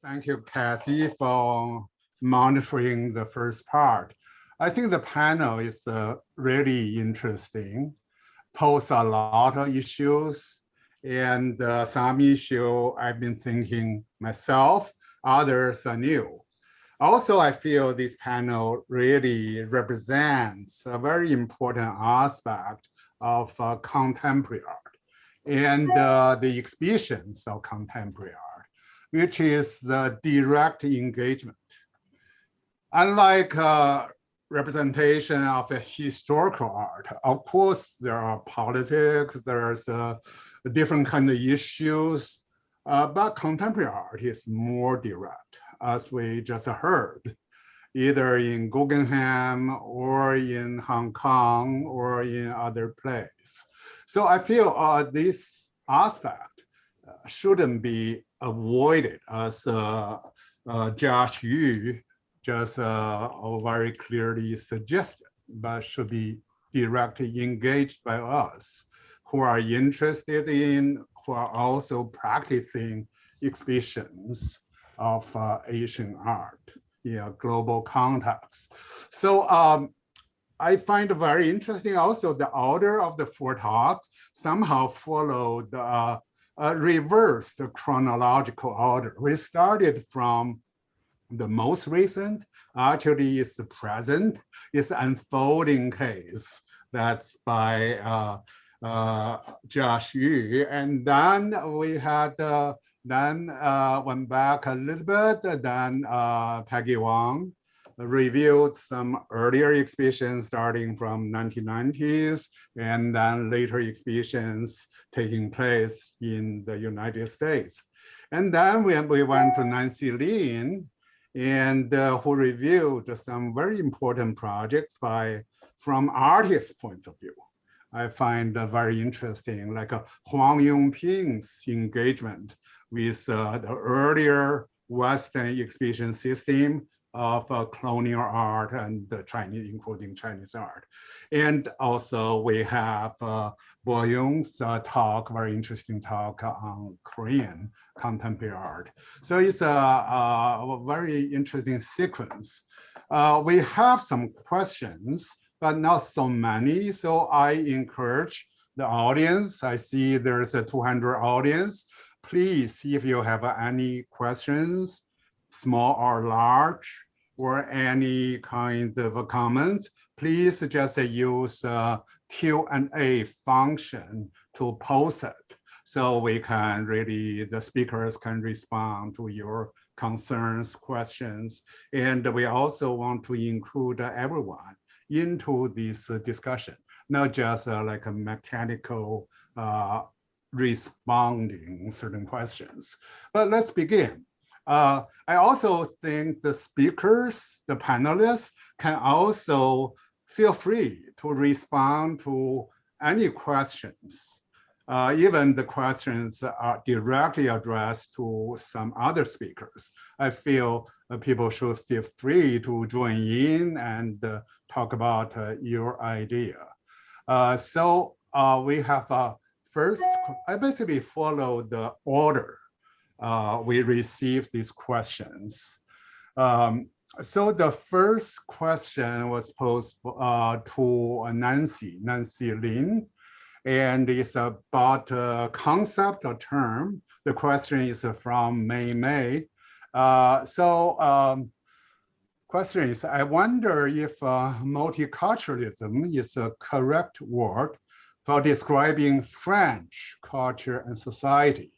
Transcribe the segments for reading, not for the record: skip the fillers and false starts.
Thank you, Kathy, for monitoring the first part. I think the panel is really interesting, pose a lot of issues, and some issue I've been thinking myself, others are new. Also, I feel this panel really represents a very important aspect of contemporary art and the exhibitions of contemporary art, which is the direct engagement. Unlike representation of a historical art, of course, there are politics, there's different kind of issues, but contemporary art is more direct, as we just heard, either in Guggenheim or in Hong Kong or in other places. So I feel this aspect shouldn't be avoided, as Josh Yu just very clearly suggested, but should be directly engaged by us who are interested in, who are also practicing exhibitions of Asian art in a global context. So I find it very interesting also the order of the four talks somehow followed reversed chronological order. We started from the most recent, actually is the present, is unfolding case. That's by Josh Yu. And then we had, went back a little bit, then Peggy Wang reviewed some earlier exhibitions starting from 1990s, and then later exhibitions taking place in the United States. And then we went to Nancy Lin, and who reviewed some very important projects from artists' points of view. I find very interesting, like Huang Yongping's engagement with the earlier Western exhibition system of colonial art and Chinese, including Chinese art. And also we have Bo Young's talk, very interesting talk on Korean contemporary art. So it's a very interesting sequence. We have some questions, but not so many. So I encourage the audience. I see there's a 200 audience. Please, if you have any questions, small or large, or any kind of a comment, please just use Q&A function to post it. So we can really, the speakers can respond to your concerns, questions. And we also want to include everyone into this discussion, not just like a mechanical responding certain questions. But let's begin. I also think the speakers, the panelists, can also feel free to respond to any questions. Even the questions are directly addressed to some other speakers. I feel people should feel free to join in and talk about your idea. So we have first, I basically follow the order we received these questions. So the first question was posed to Nancy Lin, and it's about a concept or term. The question is from May. Question is, I wonder if multiculturalism is a correct word for describing French culture and society.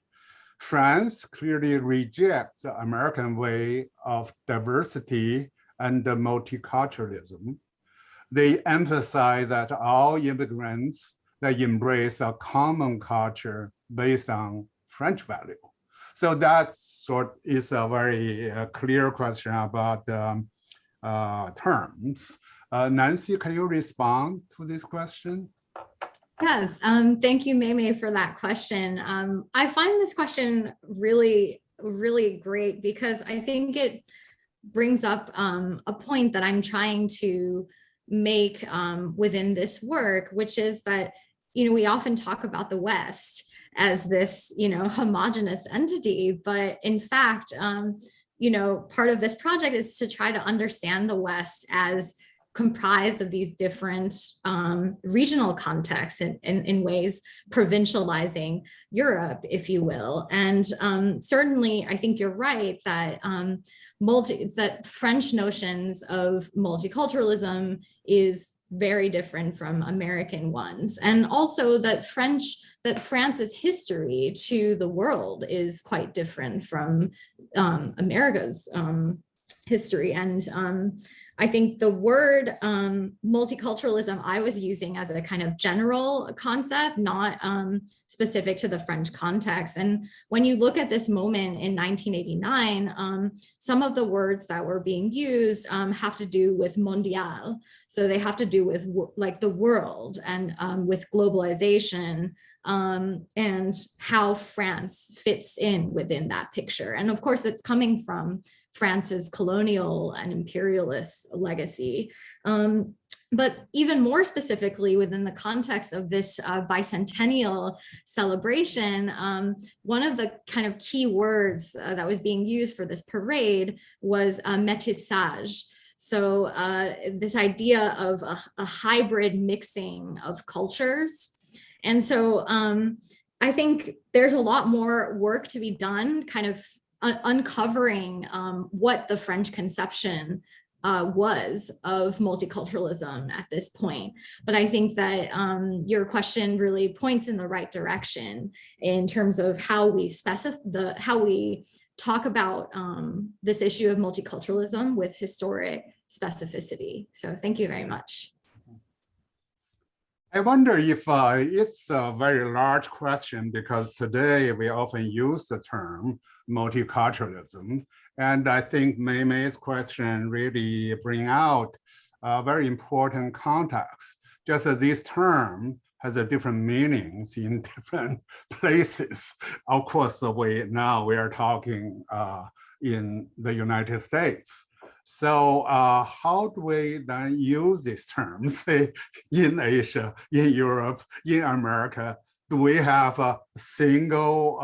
France clearly rejects the American way of diversity and multiculturalism. They emphasize that all immigrants that embrace a common culture based on French value. So that is a very clear question about terms. Nancy, can you respond to this question? Yeah, thank you, Mei, for that question. I find this question really, really great because I think it brings up a point that I'm trying to make within this work, which is that, we often talk about the West as this, homogenous entity. But in fact, part of this project is to try to understand the West as comprised of these different regional contexts in ways provincializing Europe, if you will. And certainly, I think you're right that that French notions of multiculturalism is very different from American ones, and also that France's history to the world is quite different from America's history. And I think the word multiculturalism I was using as a kind of general concept, not specific to the French context. And when you look at this moment in 1989, some of the words that were being used have to do with mondial. So they have to do with like the world and with globalization and how France fits in within that picture. And of course, it's coming from France's colonial and imperialist legacy. But even more specifically, within the context of this bicentennial celebration, one of the kind of key words that was being used for this parade was métissage. So this idea of a hybrid mixing of cultures. And so I think there's a lot more work to be done, kind of uncovering what the French conception was of multiculturalism at this point. But I think that your question really points in the right direction in terms of how we talk about this issue of multiculturalism with historic specificity. So thank you very much. I wonder if it's a very large question, because today we often use the term multiculturalism. And I think Mei Mei's question really bring out a very important context, just as this term has a different meanings in different places. Of course, we are talking in the United States. So how do we then use these terms, say, in Asia, in Europe, in America? Do we have a single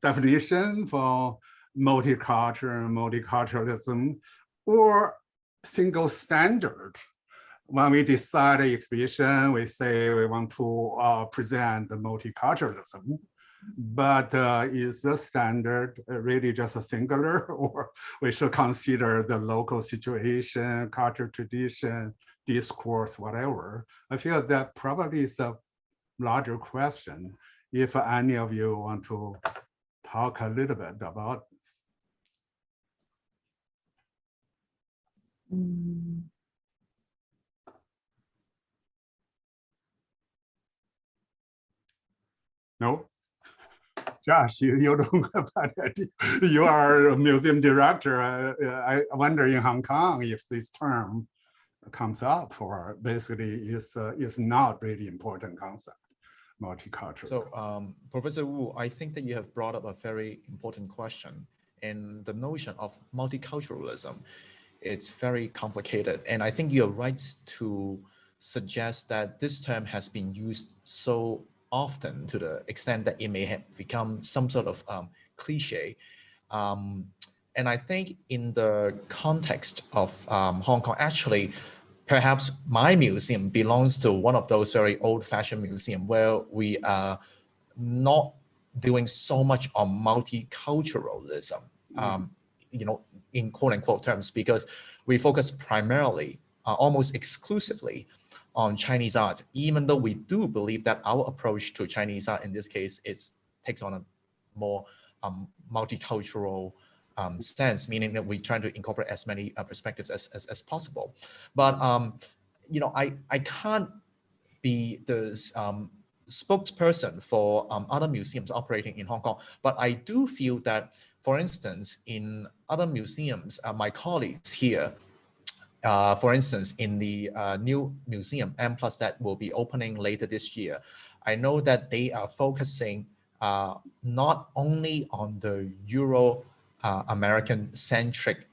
definition for multiculturalism, or single standard? When we decide an exhibition, we say we want to present the multiculturalism. But is the standard really just a singular, or we should consider the local situation, culture, tradition, discourse, whatever? I feel that probably is a larger question. If any of you want to talk a little bit about this. No? Josh, you don't have that idea. You are a museum director. I wonder in Hong Kong if this term comes up, or basically is not really important concept, multicultural. So Professor Wu, I think that you have brought up a very important question, and the notion of multiculturalism, it's very complicated. And I think you're right to suggest that this term has been used so often to the extent that it may have become some sort of cliche. And I think in the context of Hong Kong, actually, perhaps my museum belongs to one of those very old-fashioned museums where we are not doing so much on multiculturalism, in quote-unquote terms, because we focus primarily, almost exclusively, on Chinese art, even though we do believe that our approach to Chinese art in this case takes on a more multicultural sense, meaning that we try to incorporate as many perspectives as possible. But I can't be the spokesperson for other museums operating in Hong Kong, but I do feel that, for instance, in other museums, my colleagues here, for instance, in the new museum, M+ that will be opening later this year, I know that they are focusing not only on the Euro-American centric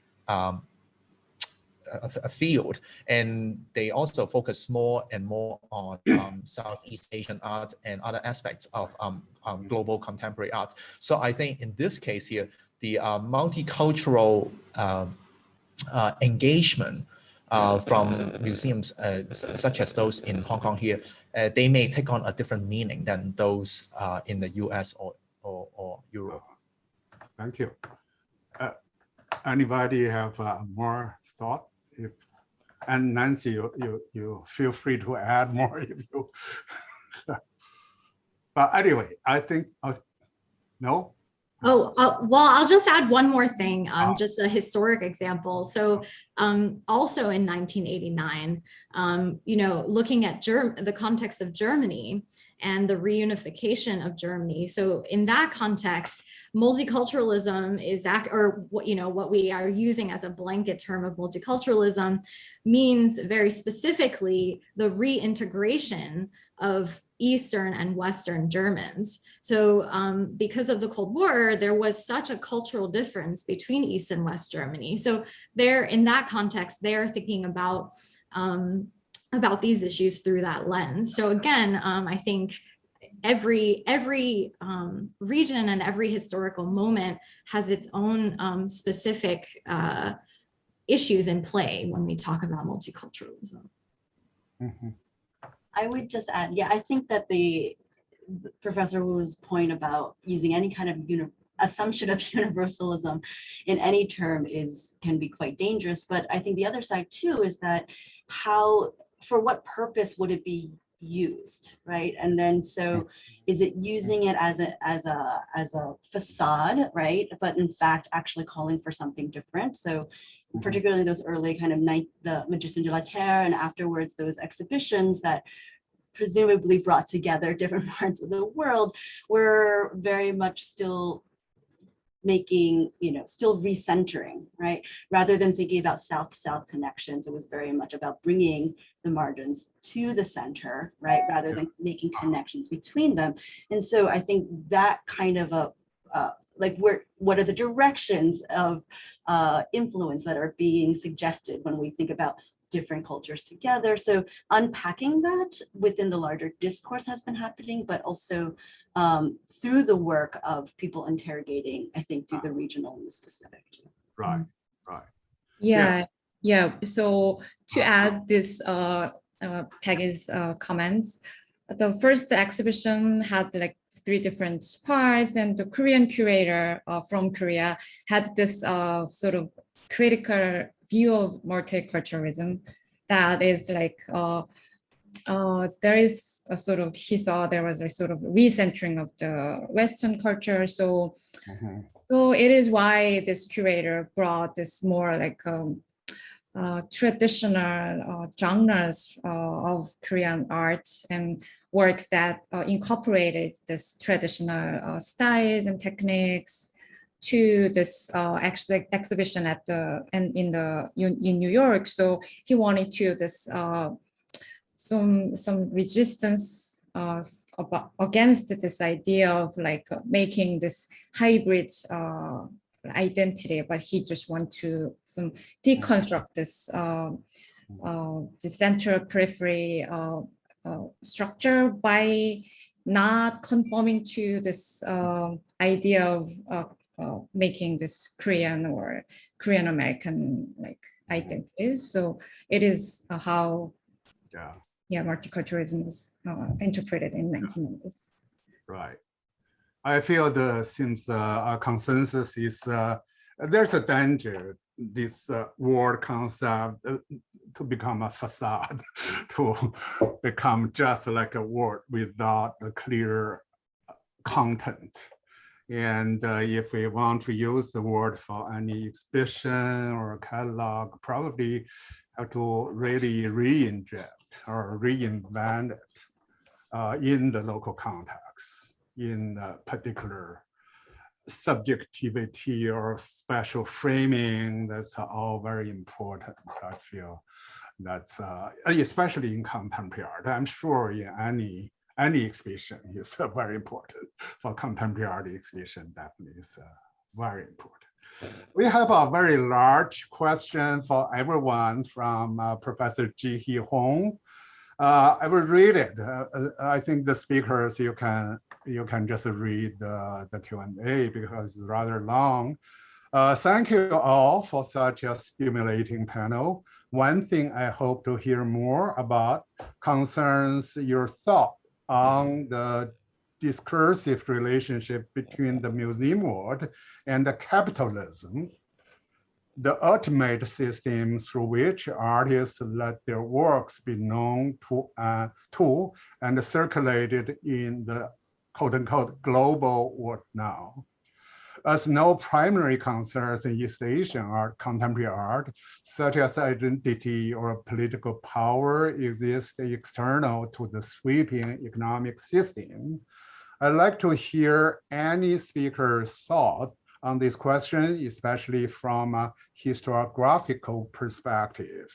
a field, and they also focus more and more on Southeast Asian art and other aspects of global contemporary art. So I think in this case here, the multicultural engagement from museums such as those in Hong Kong here, they may take on a different meaning than those in the US or Europe. Thank you. Anybody have more thought? And Nancy, you feel free to add more if you. But anyway, I think, no? Oh, well, I'll just add one more thing, just a historic example. So also in 1989, looking at the context of Germany and the reunification of Germany. So in that context, multiculturalism is what we are using as a blanket term of multiculturalism means very specifically the reintegration of Eastern and Western Germans. So because of the Cold War, there was such a cultural difference between East and West Germany. So there, in that context, they're thinking about these issues through that lens. So again, I think every region and every historical moment has its own specific issues in play when we talk about multiculturalism. Mm-hmm. I would just add, yeah, I think that the Professor Wu's point about using any kind of assumption of universalism in any term can be quite dangerous. But I think the other side too is that for what purpose would it be used, right? And then so is it using it as a facade, right? But in fact, actually calling for something different. So particularly those early kind of the Magician de la Terre, and afterwards those exhibitions that presumably brought together different parts of the world were very much still making, still recentering, right? Rather than thinking about South-South connections, it was very much about bringing the margins to the center, right? Rather than making connections between them. And so I think that kind of what are the directions of influence that are being suggested when we think about different cultures together? So unpacking that within the larger discourse has been happening, but also through the work of people interrogating, I think, through the regional and the specific too. Right. Yeah. So to add this Peggy's comments, the first exhibition had like 3 different parts, and the Korean curator from Korea had this sort of critical view of multiculturalism that is like there is a sort of, he saw there was a sort of recentering of the Western culture. So so it is why this curator brought this more like traditional genres of Korean art and works that incorporated this traditional styles and techniques to this exhibition in New York. So he wanted to some resistance against this idea of like making this hybrid identity, but he just want to deconstruct this the central periphery structure by not conforming to this idea of making this Korean or Korean American like identities. So it is how multiculturalism is interpreted in 1990s. Right. I feel seems a consensus is there's a danger this word concept to become a facade, to become just like a word without a clear content. And if we want to use the word for any exhibition or catalog, probably have to really re-inject or reinvent it in the local context, in a particular subjectivity or special framing. That's all very important. I feel that's especially in contemporary art. I'm sure in any exhibition is very important. For contemporary art exhibition, definitely is very important. We have a very large question for everyone from Professor Ji Hee Hong. I will read it. I think the speakers, you can just read the Q&A because it's rather long. Thank you all for such a stimulating panel. One thing I hope to hear more about concerns your thought on the discursive relationship between the museum world and the capitalism, the ultimate system through which artists let their works be known to and circulated in the quote-unquote global world now. As no primary concerns in East Asian art, contemporary art, such as identity or political power, exist external to the sweeping economic system, I'd like to hear any speaker's thought on this question, especially from a historiographical perspective.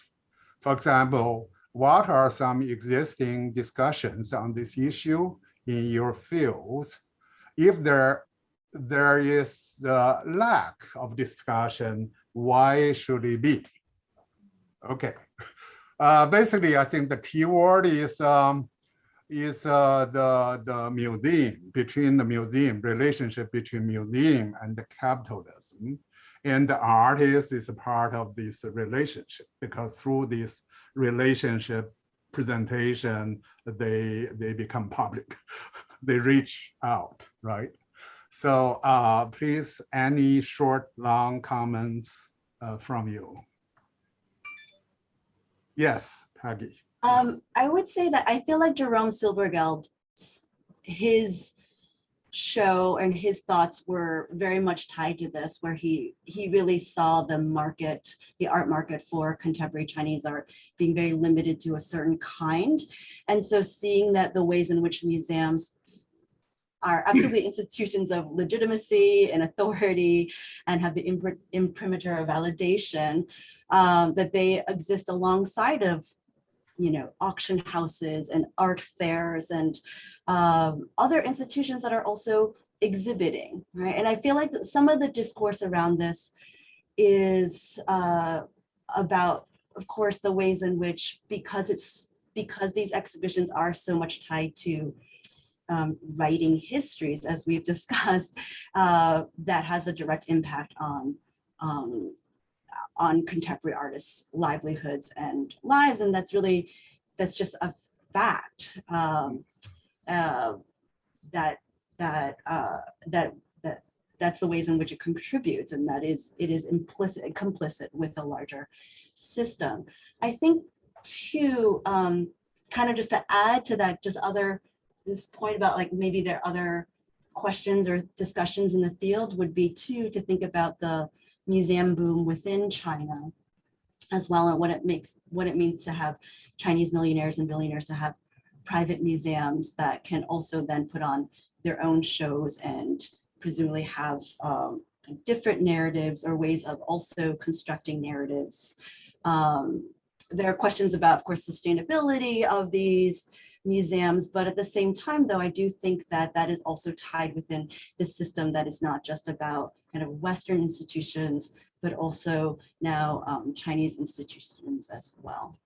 For example, what are some existing discussions on this issue in your fields? If there is the lack of discussion, why should it be? Okay, basically, I think the keyword is the museum, relationship between museum and the capitalism. And the artist is a part of this relationship because through this relationship presentation, they become public, they reach out, right? So please, any short, long comments from you? Yes, Peggy. I would say that I feel like Jerome Silbergeld, his show and his thoughts were very much tied to this, where he really saw the market, the art market for contemporary Chinese art being very limited to a certain kind. And so seeing that the ways in which museums are absolutely institutions of legitimacy and authority and have the imprimatur of validation, that they exist alongside of auction houses and art fairs and other institutions that are also exhibiting, right? And I feel like some of the discourse around this is about, of course, the ways in which, because these exhibitions are so much tied to writing histories, as we've discussed, that has a direct impact on contemporary artists' livelihoods and lives, and that's just a fact that's the ways in which it contributes, and it is complicit with the larger system. I think too, kind of just to add to that, this point about like maybe there are other questions or discussions in the field would be too to think about the museum boom within China as well, and what it means to have Chinese millionaires and billionaires to have private museums that can also then put on their own shows and presumably have different narratives or ways of also constructing narratives. There are questions about, of course, sustainability of these museums, but at the same time, though, I do think that that is also tied within the system that is not just about kind of Western institutions, but also now Chinese institutions as well.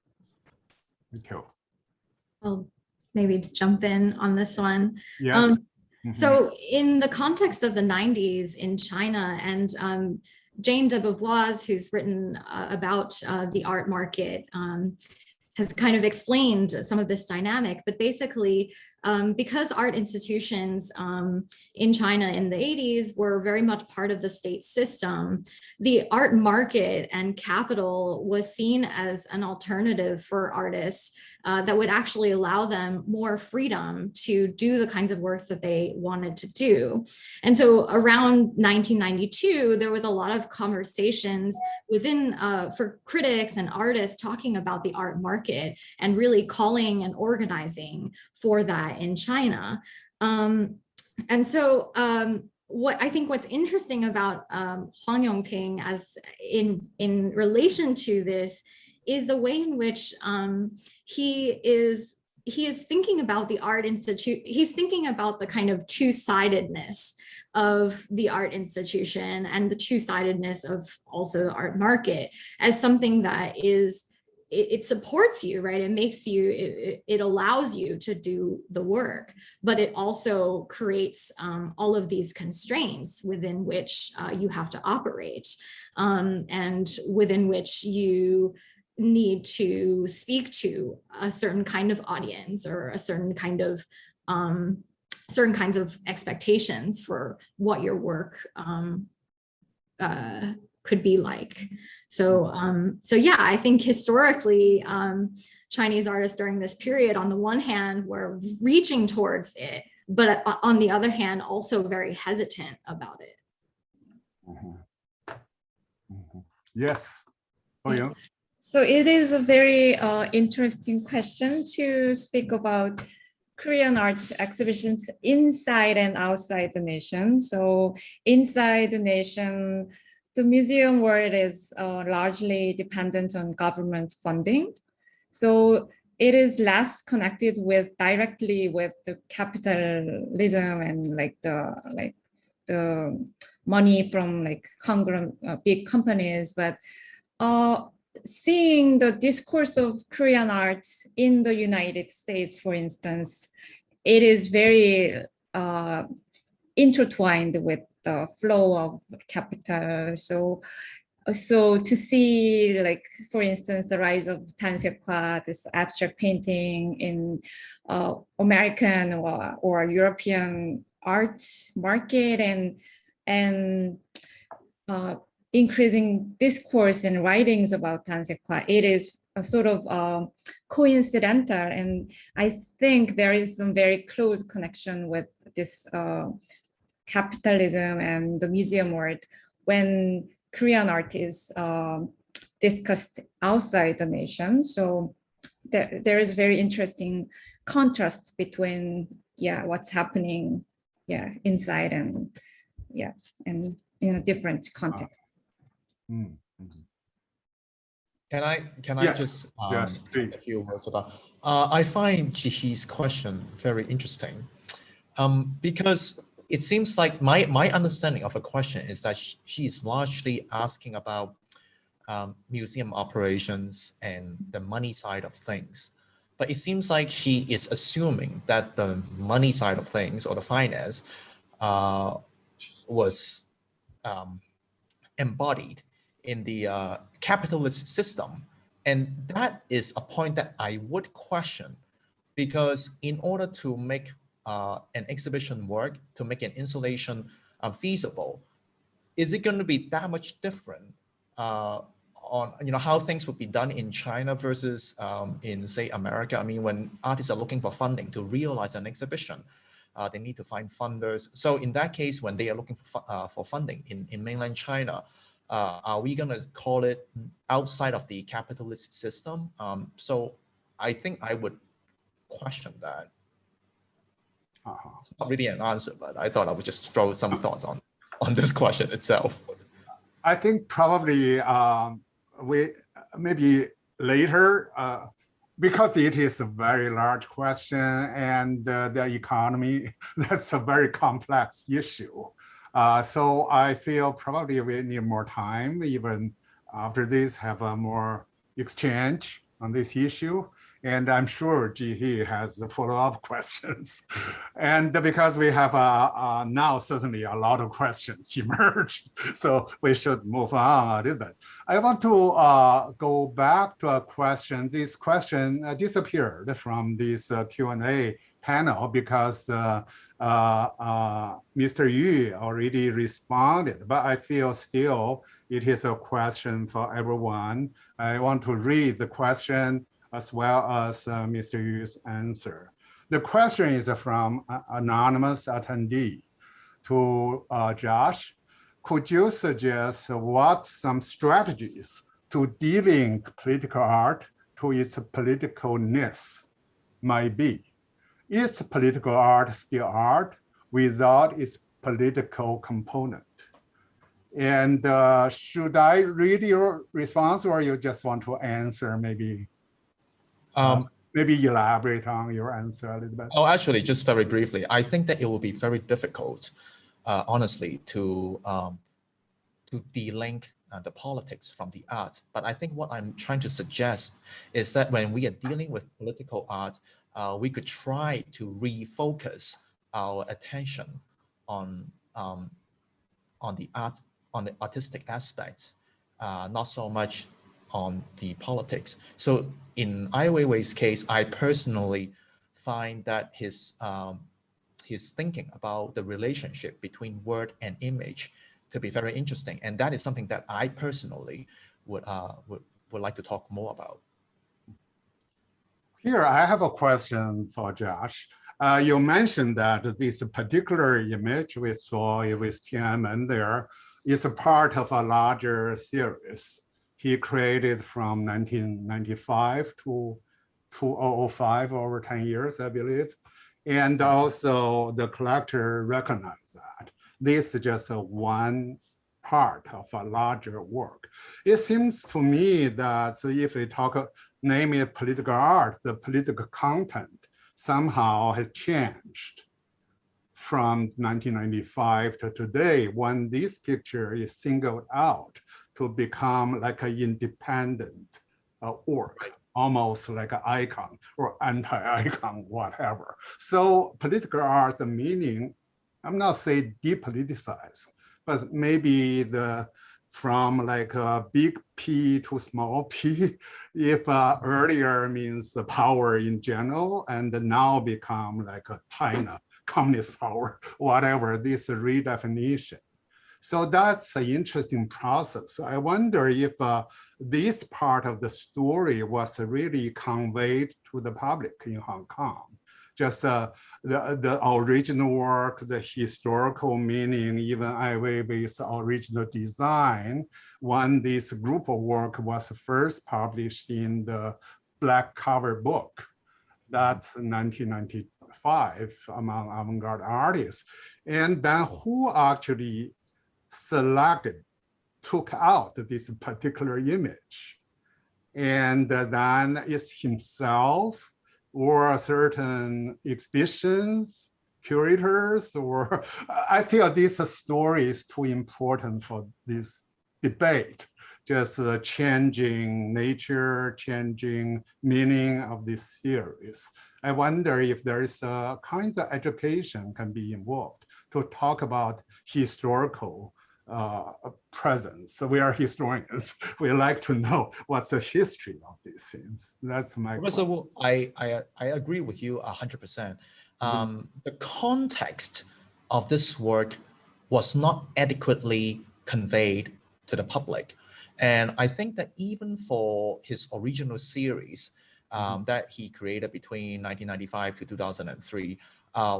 Thank you. I'll maybe jump in on this one. Yes. So in the context of the 90s in China, and Jane de Beauvois, who's written about the art market, has kind of explained some of this dynamic, but basically, because art institutions in China in the 80s were very much part of the state system, the art market and capital was seen as an alternative for artists that would actually allow them more freedom to do the kinds of works that they wanted to do. And so around 1992, there was a lot of conversations within for critics and artists talking about the art market and really calling and organizing for that in China. And so what's interesting about Huang Yongping as in relation to this is the way in which he is thinking about the Art Institute. He's thinking about the kind of two-sidedness of the art institution and the two-sidedness of also the art market as something that is, it supports you, right? It makes you, it allows you to do the work, but it also creates all of these constraints within which you have to operate, and within which you need to speak to a certain kind of audience or a certain kind of certain kinds of expectations for what your work could be like. So, so yeah, I think historically, Chinese artists during this period, on the one hand, were reaching towards it, but on the other hand, also very hesitant about it. Yes. Oh, yeah. So it is a very interesting question to speak about Korean art exhibitions inside and outside the nation. So inside the nation, the museum world is largely dependent on government funding. So it is less connected with directly with the capitalism and like the money from like big companies, but seeing the discourse of Korean art in the United States, for instance, it is very intertwined with the flow of capital. So to see, like, for instance, the rise of Tansekwa, this abstract painting in American or European art market, and increasing discourse and writings about Tansekwa, it is a sort of coincidental, and I think there is some very close connection with this capitalism and the museum world when Korean art is discussed outside the nation. So there is very interesting contrast between what's happening inside and and in a different context. Can I Yes. just Yes, please. a few words about? I find Jihee's question very interesting, because it seems like my understanding of a question is that she is largely asking about museum operations and the money side of things. But it seems like she is assuming that the money side of things or the finance was embodied in the capitalist system. And that is a point that I would question, because in order to make an exhibition work, to make an installation feasible, is it going to be that much different on how things would be done in China versus in, say, America? I mean, when artists are looking for funding to realize an exhibition, they need to find funders. So in that case, when they are looking for funding in mainland China, are we going to call it outside of the capitalist system? So I think I would question that. It's not really an answer, but I thought I would just throw some thoughts on this question itself. I think probably we maybe later, because it is a very large question, and the economy, that's a very complex issue. So I feel probably we need more time, even after this, have a more exchange on this issue. And I'm sure Jihee has follow-up questions. And because we have now certainly a lot of questions emerged, so we should move on a little bit. I want to go back to a question. This question disappeared from this Q&A panel because Mr. Yu already responded, but I feel still it is a question for everyone. I want to read the question as well as Mr. Yu's answer. The question is from an anonymous attendee to Josh. Could you suggest what some strategies to de-link political art to its politicalness might be? Is political art still art without its political component? And should I read your response, or you just want to answer maybe? Maybe elaborate on your answer a little bit. Oh, actually, just very briefly, I think that it will be very difficult honestly, to de-link the politics from the art. But I think what I'm trying to suggest is that when we are dealing with political art, we could try to refocus our attention on the art, on the artistic aspect, not so much on the politics. So in Ai Weiwei's case, I personally find that his thinking about the relationship between word and image to be very interesting, and that is something that I personally would like to talk more about. Here, I have a question for Josh. You mentioned that this particular image we saw with Tiananmen there is a part of a larger series he created from 1995 to 2005, over 10 years, I believe. And also the collector recognized that this is just one part of a larger work. It seems to me that if we talk, name it political art, the political content somehow has changed from 1995 to today, when this picture is singled out to become like an independent work, almost like an icon or anti-icon, whatever. So political art, the meaning, I'm not saying depoliticized, but maybe from like a big P to small p, if earlier means the power in general, and now become like a China communist power, whatever, this redefinition. So that's an interesting process. I wonder if this part of the story was really conveyed to the public in Hong Kong. Just the original work, the historical meaning, even Ai Weiwei's original design, when this group of work was first published in the black cover book. That's 1995 among avant-garde artists. And then who actually took out this particular image? And then it's himself, or certain exhibitions, curators, or I feel this story is too important for this debate, just changing nature, changing meaning of this series. I wonder if there is a kind of education can be involved to talk about historical presence. So we are historians. We like to know what's the history of these things. That's my Professor Wu, I agree with you 100%. The context of this work was not adequately conveyed to the public. And I think that even for his original series that he created between 1995 to 2003,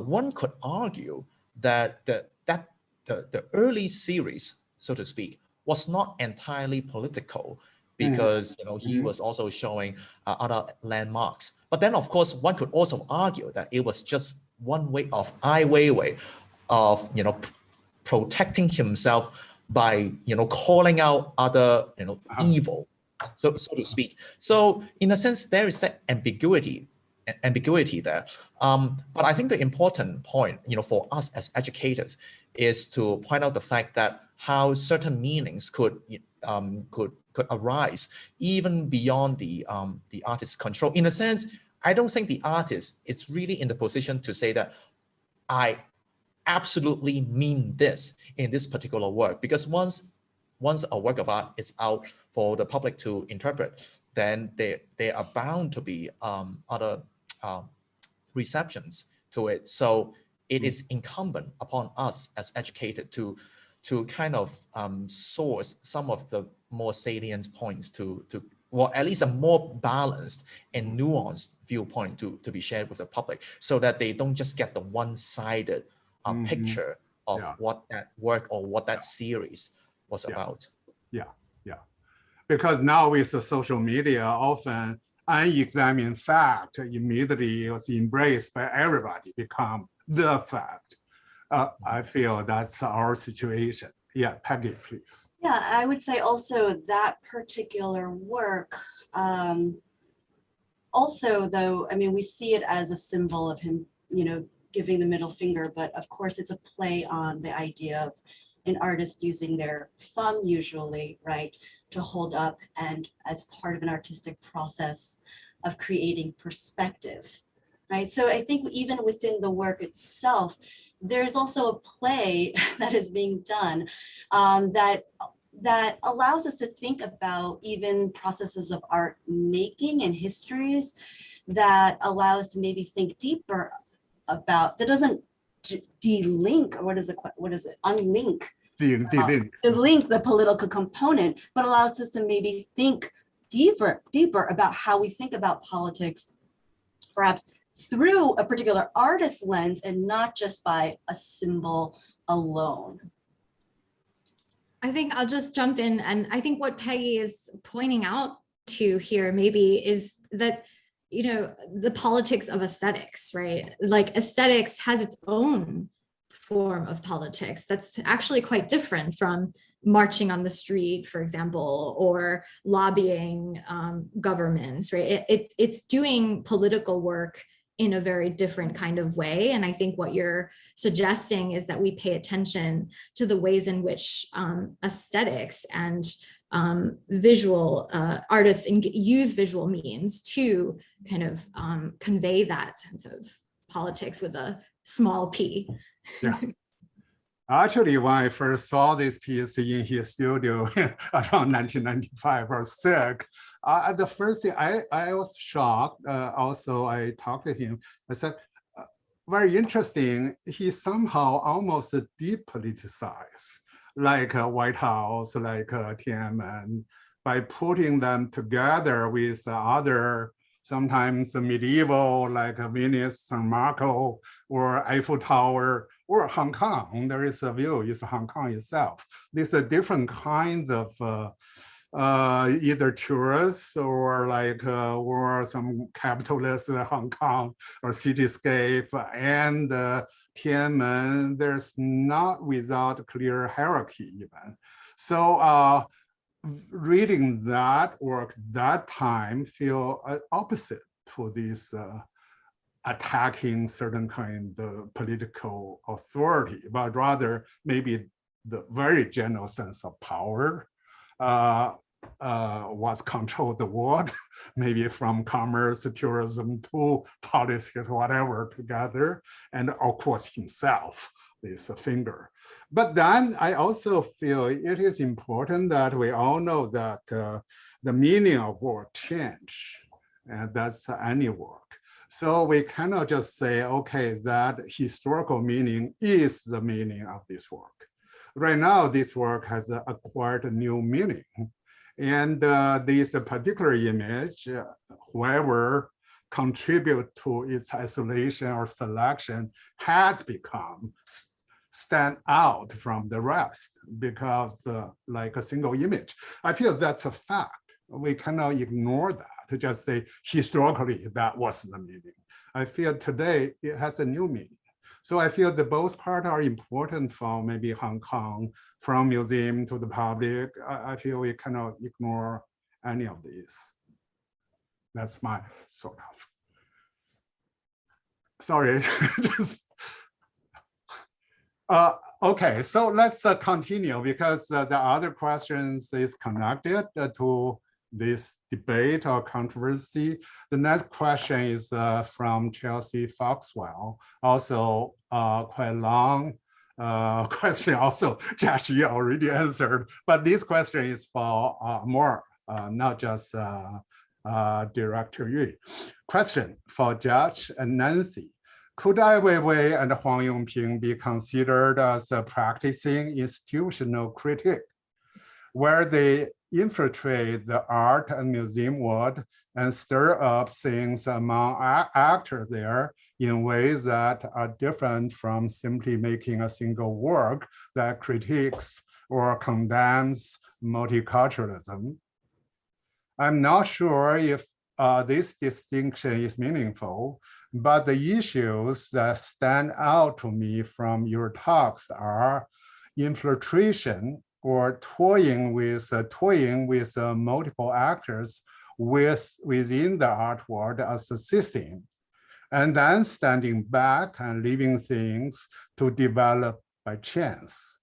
one could argue that the early series, so to speak, was not entirely political, because he was also showing other landmarks. But then, of course, one could also argue that it was just one way of Ai Weiwei of protecting himself by calling out other evil, so to speak. So in a sense, there is that ambiguity there. But I think the important point, for us as educators, is to point out the fact that how certain meanings could arise even beyond the artist's control. In a sense, I don't think the artist is really in the position to say that I absolutely mean this in this particular work, because once a work of art is out for the public to interpret, then there are bound to be other receptions to it. So it is incumbent upon us as educators to kind of source some of the more salient points to well, at least a more balanced and nuanced viewpoint to be shared with the public, so that they don't just get the one-sided picture of what that work or what that series was about. Yeah. Because now with the social media, often unexamined fact immediately was embraced by everybody, become the fact. I feel that's our situation. Yeah, Peggy, please. Yeah, I would say also that particular work, also though, I mean, we see it as a symbol of him, giving the middle finger, but of course it's a play on the idea of an artist using their thumb usually, right, to hold up and as part of an artistic process of creating perspective, right? So I think even within the work itself, there's also a play that is being done that allows us to think about even processes of art making and histories that allow us to maybe think deeper about, that doesn't de-link, or what is it, unlink The the political component, but allows us to maybe think deeper about how we think about politics, perhaps through a particular artist lens and not just by a symbol alone. I think I'll just jump in, and I think what Peggy is pointing out to here maybe is that, you know, the politics of aesthetics, right? Like aesthetics has its own form of politics that's actually quite different from marching on the street, for example, or lobbying governments, right? It's doing political work in a very different kind of way. And I think what you're suggesting is that we pay attention to the ways in which aesthetics and visual artists use visual means to kind of convey that sense of politics with a small p. Yeah. Actually, when I first saw this piece in his studio around 1995 or 6, the first thing I was shocked. Also, I talked to him. I said, very interesting. He somehow almost depoliticized, like White House, like Tiananmen, by putting them together with other, sometimes medieval, like Venice, San Marco, or Eiffel Tower, or Hong Kong. There is a view, is Hong Kong itself. These are different kinds of either tourists or like, or some capitalist Hong Kong or cityscape, and Tiananmen, there's not without clear hierarchy even. So reading that work that time feel opposite to this attacking certain kind of political authority, but rather maybe the very general sense of power was controlled the world, maybe from commerce, tourism to politics, whatever together, and of course himself, this finger. But then I also feel it is important that we all know that the meaning of work change, and that's any work. So we cannot just say, okay, that historical meaning is the meaning of this work. Right now, this work has acquired a new meaning. And this particular image, whoever contribute to its isolation or selection has become stand out from the rest because like a single image. I feel that's a fact. We cannot ignore that to just say historically that was the meaning. I feel today it has a new meaning. So I feel that both parts are important for maybe Hong Kong, from museum to the public. I feel we cannot ignore any of these. That's my sort of. Sorry, just. Okay, so let's continue because the other questions is connected to this debate or controversy. The next question is from Chelsea Foxwell, also quite long question. Also, Josh, you already answered, but this question is for more, not just Director Yu. Question for Josh and Nancy. Could Ai Weiwei and Huang Yongping be considered as a practicing institutional critic, where they infiltrate the art and museum world and stir up things among actors there in ways that are different from simply making a single work that critiques or condemns multiculturalism? I'm not sure if this distinction is meaningful, but the issues that stand out to me from your talks are infiltration or toying with multiple actors within the art world as a system, and then standing back and leaving things to develop by chance.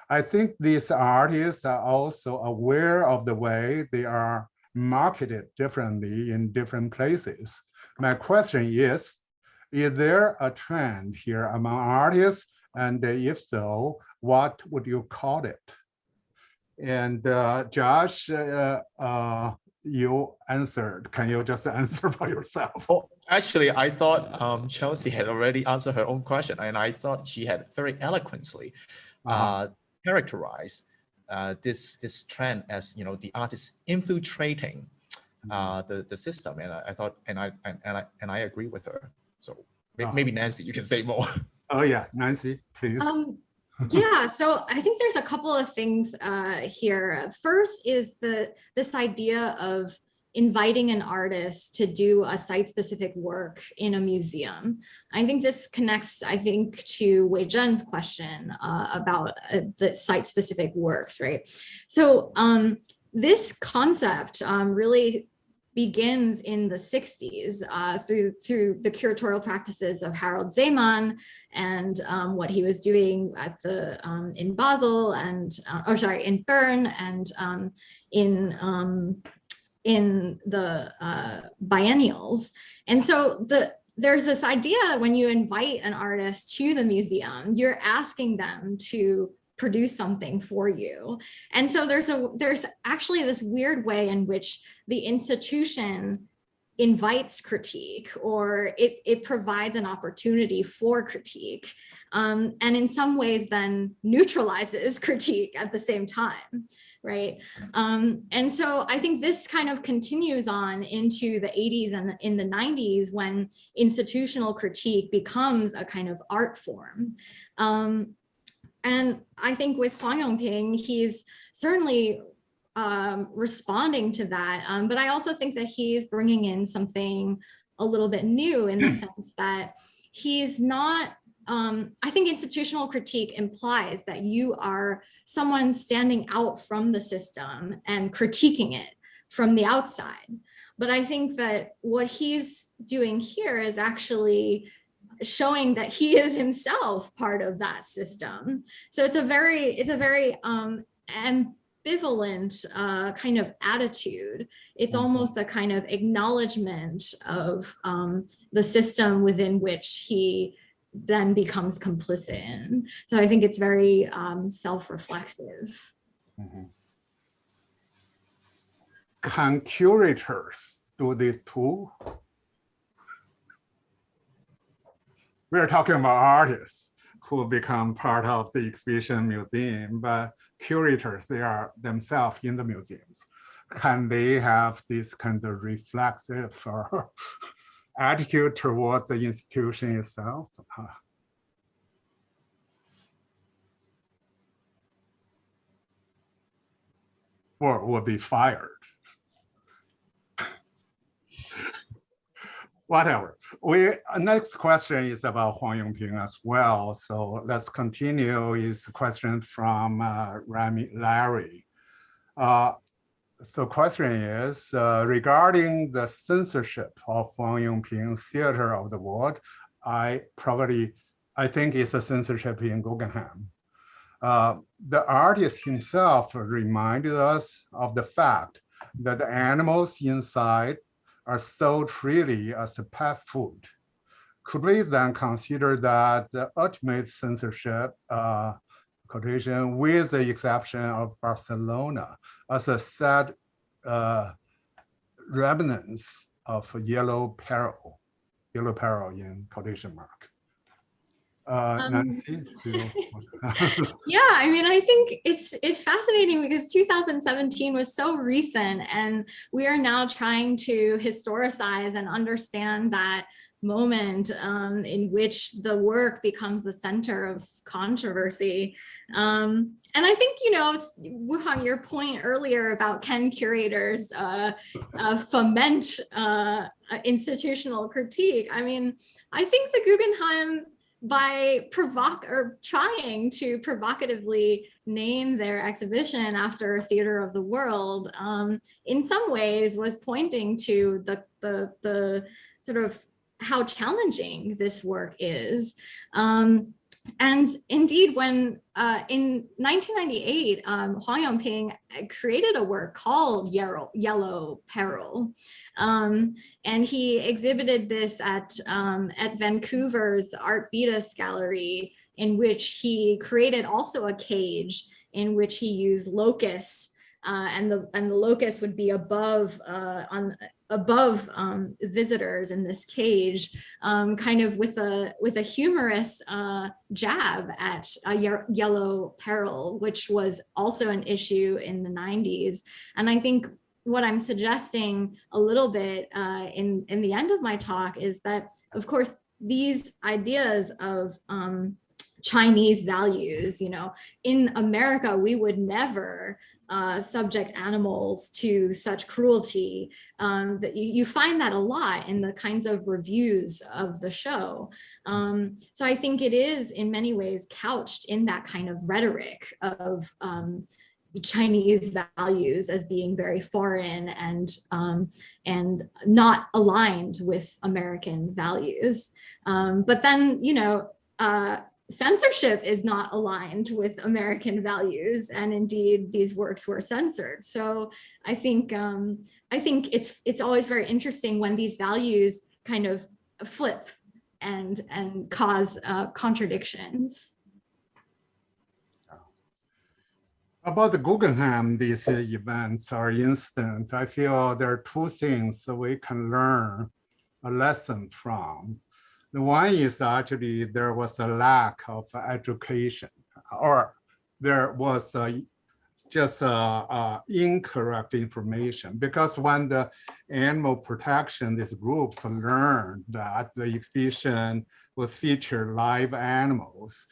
I think these artists are also aware of the way they are marketed differently in different places. My question is there a trend here among artists? And if so, what would you call it? And Josh, you answered. Can you just answer for yourself? Oh, actually, I thought Chelsea had already answered her own question, and I thought she had very eloquently characterized this trend as, you know, the artist infiltrating the system, and I thought, and I agree with her. So maybe Nancy, you can say more. Oh yeah, Nancy, please. Yeah, so I think there's a couple of things here. First is this idea of inviting an artist to do a site-specific work in a museum. I think this connects, to Wei Zhen's question about the site-specific works, right? So this concept really begins in the 60s through the curatorial practices of Harold Zeeman and what he was doing at in Basel and in Bern and in the biennials. And so there's this idea that when you invite an artist to the museum, you're asking them to produce something for you. And so there's actually this weird way in which the institution invites critique, or it provides an opportunity for critique, and in some ways then neutralizes critique at the same time, right? And so I think this kind of continues on into the 80s and in the 90s when institutional critique becomes a kind of art form. And I think with Huang Yongping, he's certainly responding to that. But I also think that he's bringing in something a little bit new in the sense that he's not, I think institutional critique implies that you are someone standing out from the system and critiquing it from the outside. But I think that what he's doing here is actually showing that he is himself part of that system. So it's a very ambivalent kind of attitude. It's almost a kind of acknowledgement of the system within which he then becomes complicit in. So I think it's very self-reflexive. Can curators do this too? We're talking about artists who become part of the exhibition museum, but curators, they are themselves in the museums. Can they have this kind of reflexive attitude towards the institution itself? Or will be fired? Whatever. Next question is about Huang Yongping as well. So let's continue. Is a question from Larry. So question is regarding the censorship of Huang Yongping's Theater of the World. I think it's a censorship in Guggenheim. The artist himself reminded us of the fact that the animals inside are sold freely as a pet food. Could we then consider that the ultimate censorship quotation, with the exception of Barcelona, as a sad remnants of yellow peril in quotation mark? Nancy? Yeah, I mean, I think it's fascinating because 2017 was so recent, and we are now trying to historicize and understand that moment in which the work becomes the center of controversy. And I think, Wuhan, your point earlier about can curators foment institutional critique? I mean, I think the Guggenheim, by trying to provocatively name their exhibition after Theater of the World, in some ways was pointing to the sort of how challenging this work is. And indeed, when in 1998, Huang Yongping created a work called Yellow Peril. And he exhibited this at Vancouver's Art Beatus Gallery, in which he created also a cage in which he used locusts, and the locust would be above visitors in this cage, kind of with a humorous jab at Yellow Peril, which was also an issue in the 90s. And I think what I'm suggesting a little bit in the end of my talk is that, of course, these ideas of Chinese values, in America, we would never subject animals to such cruelty. That you find that a lot in the kinds of reviews of the show. So I think it is in many ways couched in that kind of rhetoric of Chinese values as being very foreign and not aligned with American values. But then, censorship is not aligned with American values, and indeed these works were censored. So I think it's always very interesting when these values kind of flip and cause contradictions. About the Guggenheim, these events or incidents, I feel there are two things that we can learn a lesson from. The one is actually there was a lack of education, or there was just incorrect information, because when the animal protection, these groups learned that the exhibition would feature live animals,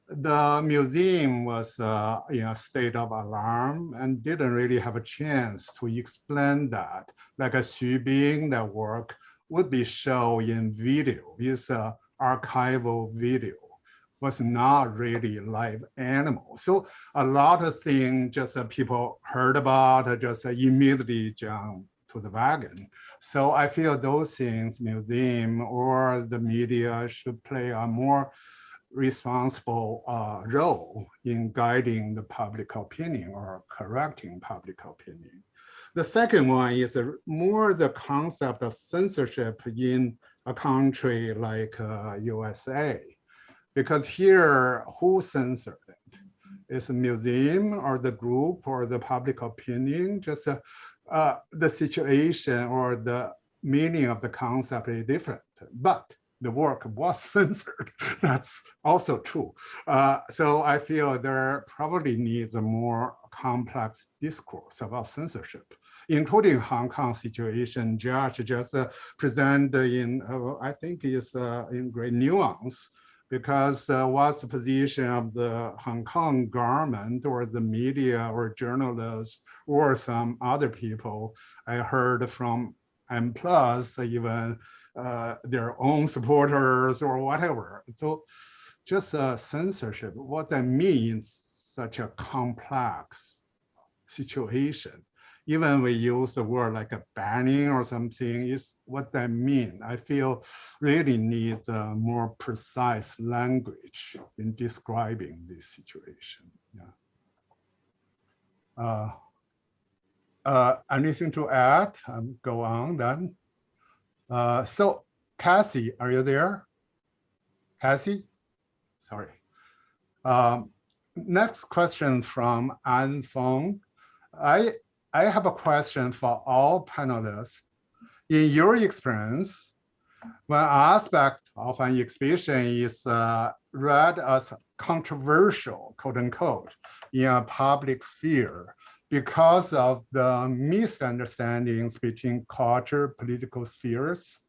the museum was in a state of alarm and didn't really have a chance to explain that. Like a Xu Bing, that work would be shown in video. It's an archival video, was not really live animal. So a lot of things just people heard about, just immediately jump to the wagon. So I feel those things, museum or the media should play a more responsible role in guiding the public opinion or correcting public opinion. The second one is more the concept of censorship in a country like USA, because here, who censored it? Is a museum or the group or the public opinion? Just the situation or the meaning of the concept is different, but the work was censored. That's also true. So I feel there probably needs a more complex discourse about censorship, including Hong Kong situation. Josh just presented in, I think is in great nuance, because what's the position of the Hong Kong government or the media or journalists or some other people. I heard from M+ even their own supporters or whatever. So just censorship, what that means, such a complex situation. Even we use the word like a banning or something, is what that mean. I feel really needs a more precise language in describing this situation. Yeah. Anything to add? Go on then. So Cassie, are you there? Cassie? Sorry. Next question from Anne Fong. I have a question for all panelists. In your experience, one aspect of an exhibition is read as controversial, quote unquote, in a public sphere because of the misunderstandings between culture, political spheres.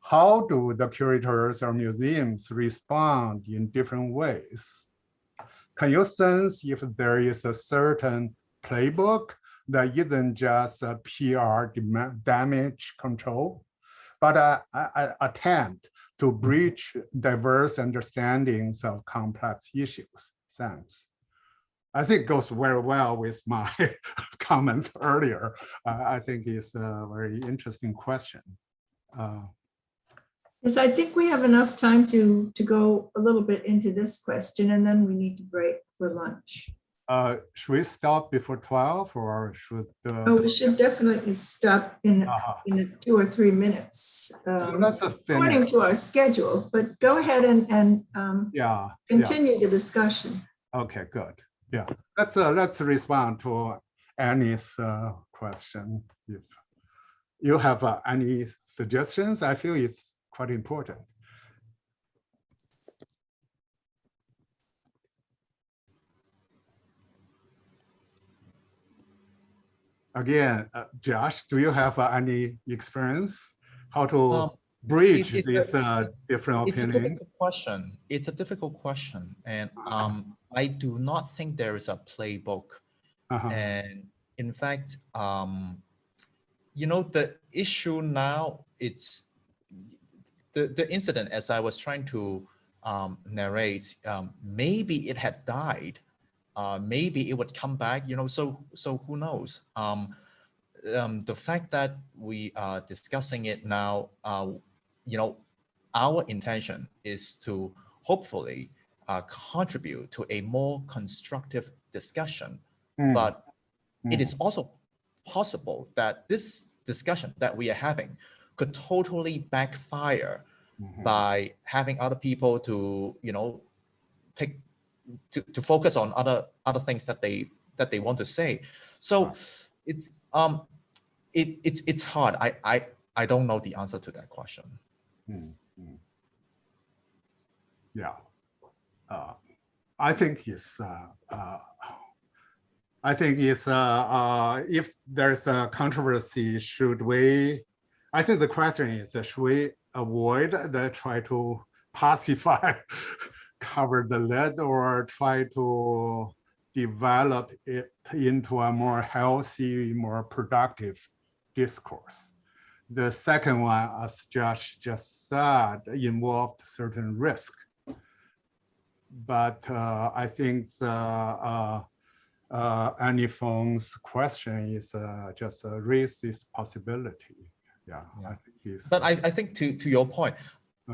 How do the curators or museums respond in different ways? Can you sense if there is a certain playbook that isn't just a PR damage control, but an attempt to bridge diverse understandings of complex issues? Thanks. I think it goes very well with my comments earlier. I think it's a very interesting question. Yes, I think we have enough time to go a little bit into this question, and then we need to break for lunch. Should we stop before 12 or should? Oh, we should definitely stop in Uh-huh. 2 or 3 minutes, So let's according finish. to our schedule. But go ahead and Yeah. continue the discussion. Okay, good. Yeah, let's respond to Annie's question. If you have any suggestions, I feel it's quite important. Again, Josh, do you have any experience how to bridge it's these different It's a opinions? difficult question. It's a difficult question. And I do not think there is a playbook. Uh-huh. And in fact, you know, the issue now, it's the incident, as I was trying to narrate, maybe it had died. Maybe it would come back, you know, so who knows? The fact that we are discussing it now, you know, our intention is to hopefully contribute to a more constructive discussion. But it is also possible that this discussion that we are having could totally backfire by having other people to, you know, take to focus on other things that they want to say. So it's hard. I don't know the answer to that question. Yeah, I think it's if there's a controversy, should we? I think the question is, should we avoid the try to pacify, cover the lead, or try to develop it into a more healthy, more productive discourse? The second one, as Josh just said, involved certain risk. But I think Annie Feng's question is just raise this possibility. Yeah. I think it's, but I think to your point,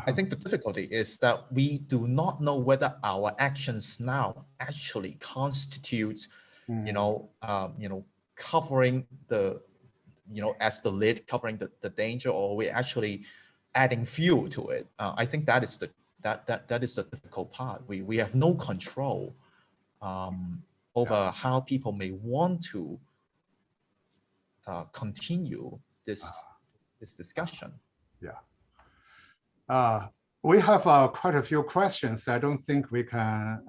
I think the difficulty is that we do not know whether our actions now actually constitute, you know, covering the, you know, as the lid covering the danger, or we're actually adding fuel to it. I think that is that is the difficult part. We have no control over how people may want to continue this discussion. Yeah. We have quite a few questions. I don't think we can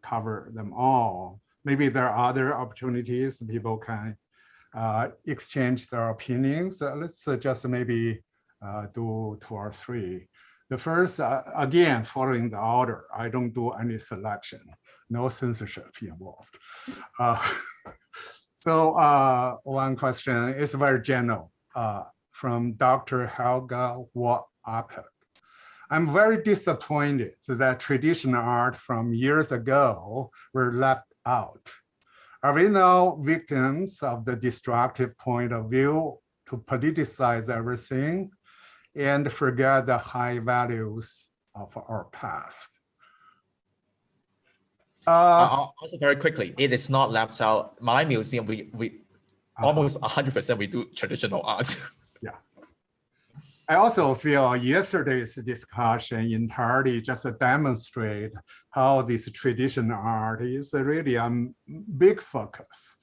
cover them all. Maybe there are other opportunities people can exchange their opinions. Let's just maybe do 2 or 3. The first, again, following the order, I don't do any selection, no censorship involved. So one question is very general from Dr. Helga Wappert. I'm very disappointed that traditional art from years ago were left out. Are we now victims of the destructive point of view to politicize everything and forget the high values of our past? Also very quickly, it is not left out. My museum, we almost 100% we do traditional art. Yeah. I also feel yesterday's discussion entirely just demonstrate how this traditional art is really a big focus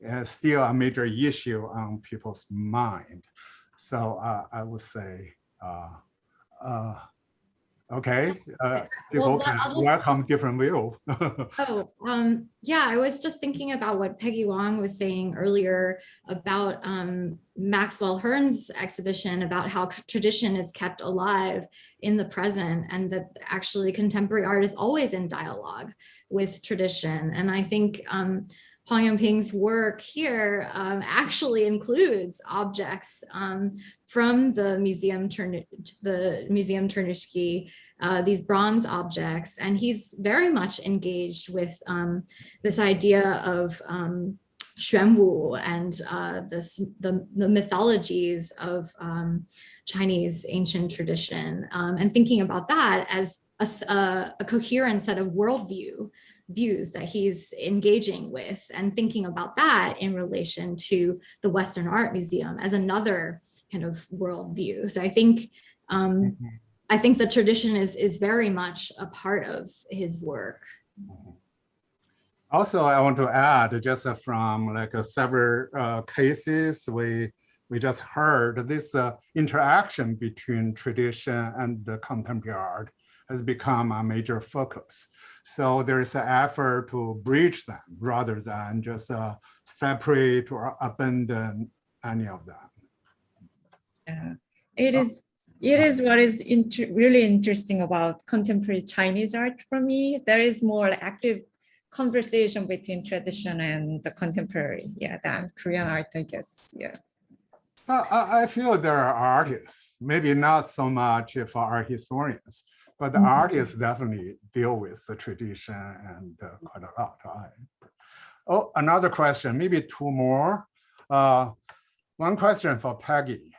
and still a major issue on people's mind. So I would say, okay, people can welcome different view. Yeah, I was just thinking about what Peggy Wong was saying earlier about Maxwell Hearn's exhibition, about how tradition is kept alive in the present, and that actually contemporary art is always in dialogue with tradition. And I think Hong Yongping's work here actually includes objects from the Museum Ternishky, these bronze objects, and he's very much engaged with this idea of Xuanwu and the mythologies of Chinese ancient tradition, and thinking about that as a coherent set of views that he's engaging with, and thinking about that in relation to the Western Art Museum as another kind of worldview. So I think the tradition is very much a part of his work. Also, I want to add, just from like several cases we just heard, this interaction between tradition and the contemporary art has become a major focus. So there is an effort to bridge them rather than just separate or abandon any of them. Yeah, it is what is really interesting about contemporary Chinese art for me. There is more active conversation between tradition and the contemporary, than Korean art, I guess. I feel there are artists, maybe not so much for art historians, but the artists definitely deal with the tradition and quite a lot. Oh, another question, maybe two more. One question for Peggy.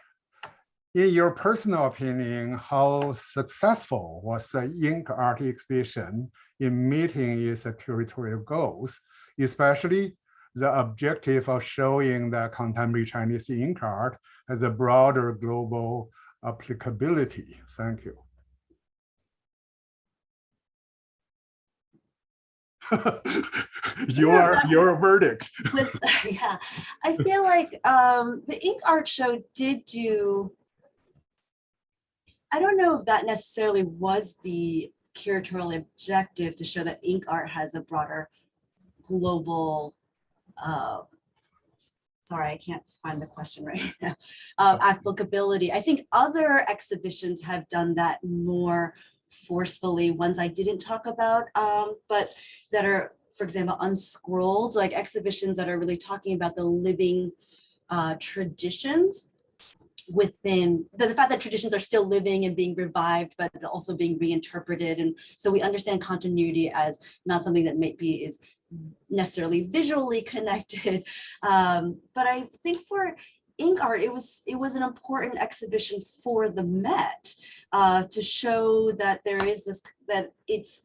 In your personal opinion, how successful was the Ink Art exhibition in meeting its curatorial goals, especially the objective of showing that contemporary Chinese ink art has a broader global applicability? Thank you. Your verdict. Yeah, I feel like the Ink Art Show did do, I don't know if that necessarily was the curatorial objective, to show that ink art has a broader global, sorry, I can't find the question right now, applicability. I think other exhibitions have done that more forcefully, ones I didn't talk about, but that are, for example, unscrolled, like exhibitions that are really talking about the living traditions within the fact that traditions are still living and being revived, but also being reinterpreted. And so we understand continuity as not something that maybe is necessarily visually connected. But I think for ink art, it was an important exhibition for the Met to show that there is this, that its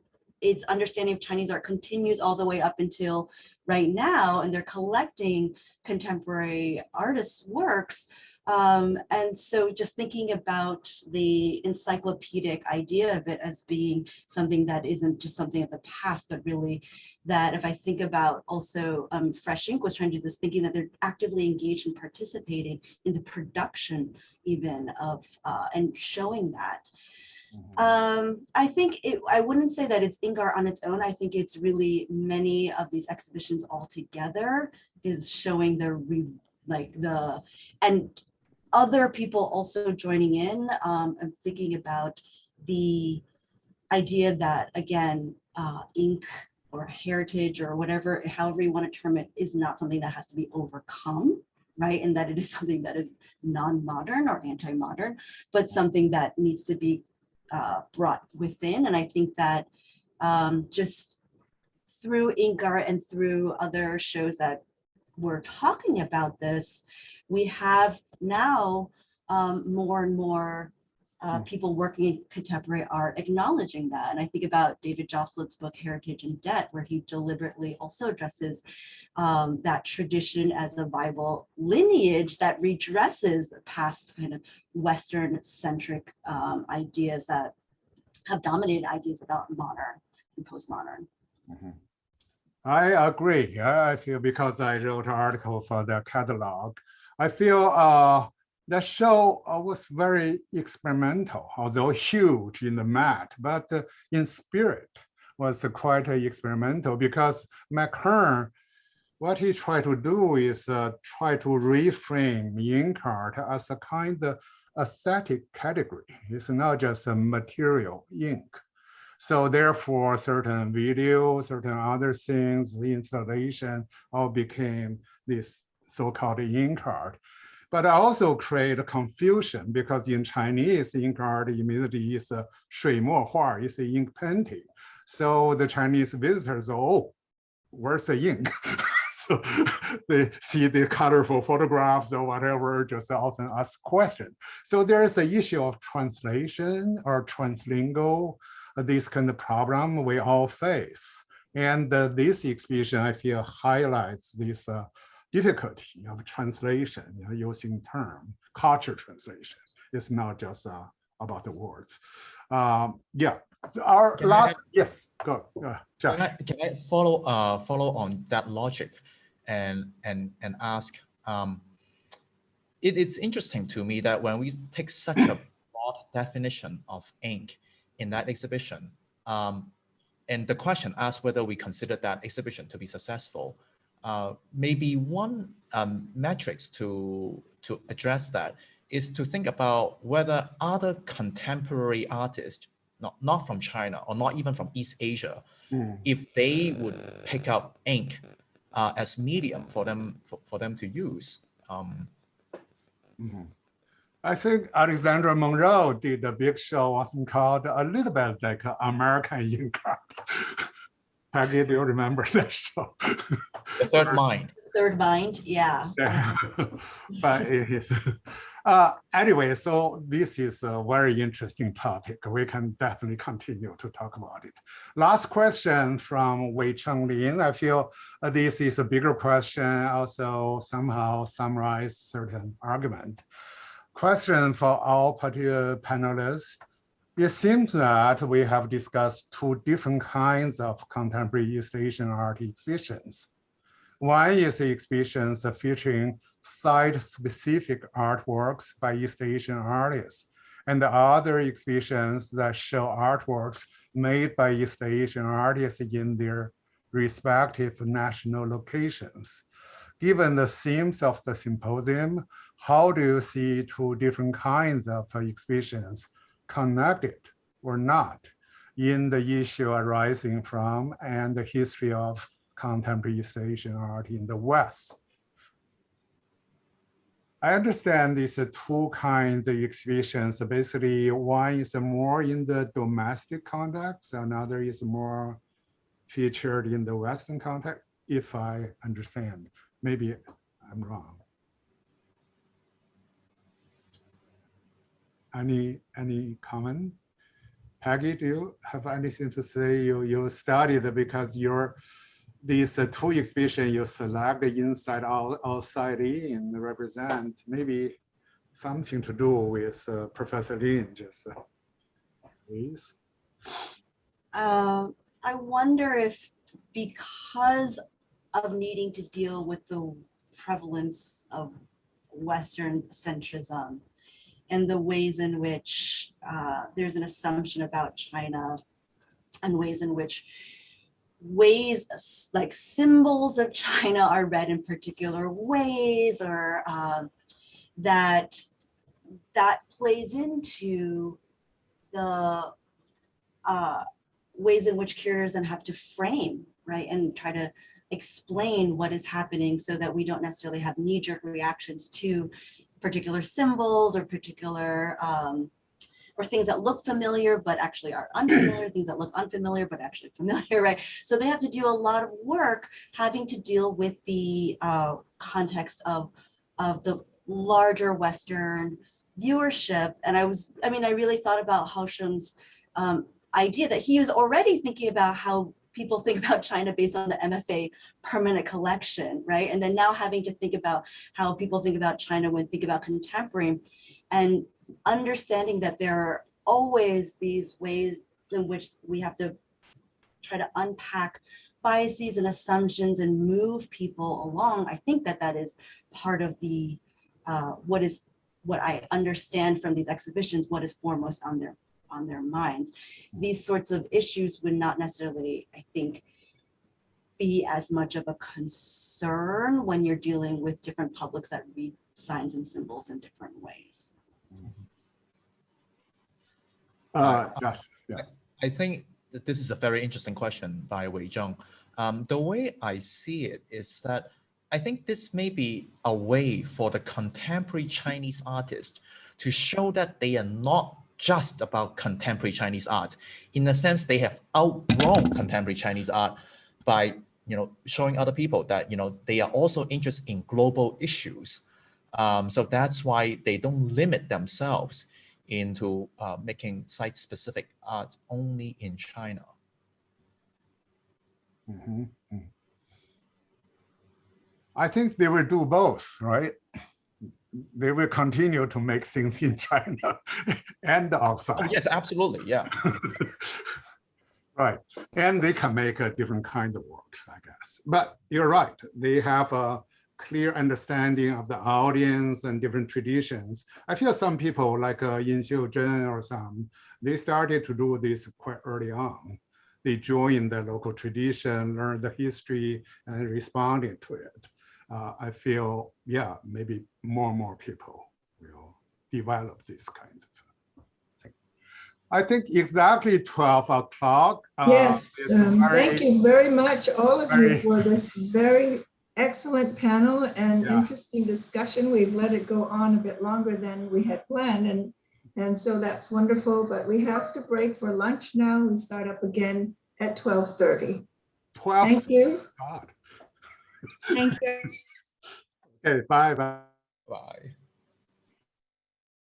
understanding of Chinese art continues all the way up until right now, and they're collecting contemporary artists' works. And so just thinking about the encyclopedic idea of it as being something that isn't just something of the past, but really that, if I think about also Fresh Ink was trying to do this, thinking that they're actively engaged and participating in the production even of, and showing that. I think I wouldn't say that it's ink art on its own. I think it's really many of these exhibitions all together is showing and other people also joining in. I'm thinking about the idea that, again, ink or heritage or whatever, however you want to term it, is not something that has to be overcome, right? And that it is something that is non-modern or anti-modern, but something that needs to be brought within. And I think that just through ink art and through other shows that we're talking about this, we have now more and more people working in contemporary art acknowledging that. And I think about David Josselin's book, Heritage and Debt, where he deliberately also addresses that tradition as a viable lineage that redresses the past kind of Western-centric ideas that have dominated ideas about modern and postmodern. I agree. I feel, because I wrote an article for the catalog, I feel the show was very experimental, although huge in the Met, but in spirit was quite experimental, because McKern, what he tried to do is try to reframe ink art as a kind of aesthetic category. It's not just a material ink. So therefore, certain videos, certain other things, the installation all became this so-called ink art. But I also create confusion, because in Chinese, ink art immediately is a 水墨画, it's a ink painting. So the Chinese visitors, oh, where's the ink? So they see the colorful photographs or whatever, just often ask questions. So there is an issue of translation or translingual, this kind of problem we all face. And this exhibition, I feel, highlights this difficulty of translation, using term, culture translation. It's not just about the words. Yeah, our last, yes, go, Josh. Can I follow on that logic and ask, it's interesting to me that when we take such a broad definition of ink in that exhibition, and the question asks whether we consider that exhibition to be successful, maybe one metrics to address that is to think about whether other contemporary artists, not from China or not even from East Asia, if they would pick up ink as medium for them to use. I think Alexandra Monroe did a big show, what's called a little bit like American ink art. Peggy, do you remember that show? The Third Mind. Third Mind, yeah. Yeah. But it is, anyway, so this is a very interesting topic. We can definitely continue to talk about it. Last question from Wei Cheng Lin. I feel this is a bigger question, also somehow summarize certain argument. Question for all panelists. It seems that we have discussed two different kinds of contemporary East Asian art exhibitions. One is exhibitions featuring site-specific artworks by East Asian artists, and the other exhibitions that show artworks made by East Asian artists in their respective national locations. Given the themes of the symposium, how do you see two different kinds of exhibitions connected or not in the issue arising from and the history of contemporary East Asian art in the West? I understand these two kinds of exhibitions. Basically, one is more in the domestic context, another is more featured in the Western context, if I understand. Maybe I'm wrong. Any comment? Peggy, do you have anything to say? You studied because these two exhibitions you select inside, outside in, represent maybe something to do with Professor Lin, just please. I wonder if because of needing to deal with the prevalence of Western centrism and the ways in which there's an assumption about China and ways in which like symbols of China are read in particular ways, or that plays into the ways in which curators then have to frame, right, and try to explain what is happening so that we don't necessarily have knee-jerk reactions to particular symbols or particular or things that look familiar but actually are unfamiliar, things that look unfamiliar but actually familiar, right? So they have to do a lot of work having to deal with the context of the larger Western viewership. And I really thought about Haosheng's idea that he was already thinking about how people think about China based on the MFA permanent collection, right? And then now having to think about how people think about China when think about contemporary, and understanding that there are always these ways in which we have to try to unpack biases and assumptions and move people along. I think that is part of the what I understand from these exhibitions, what is foremost on their minds. These sorts of issues would not necessarily, I think, be as much of a concern when you're dealing with different publics that read signs and symbols in different ways. Josh, yeah. I think that this is a very interesting question by Wei Zheng. The way I see it is that I think this may be a way for the contemporary Chinese artists to show that they are not just about contemporary Chinese art. In a sense, they have outgrown contemporary Chinese art by showing other people that, they are also interested in global issues. So that's why they don't limit themselves into making site-specific art only in China. Mhm. I think they will do both, right? They will continue to make things in China and outside. Oh, yes, absolutely. Yeah. Right. And they can make a different kind of work, I guess. But you're right. They have a clear understanding of the audience and different traditions. I feel some people like Yin Xiu Zhen or some, they started to do this quite early on. They joined the local tradition, learned the history, and responded to it. I feel, yeah, maybe more and more people will develop this kind of thing. I think exactly 12 o'clock. Yes, thank you very much, all of you, very- for this very excellent panel and Yeah. interesting discussion. We've let it go on a bit longer than we had planned, and so that's wonderful, but we have to break for lunch now. We start up again at 12:30. 12. Thank you. God. Thank you. Okay, bye. Bye.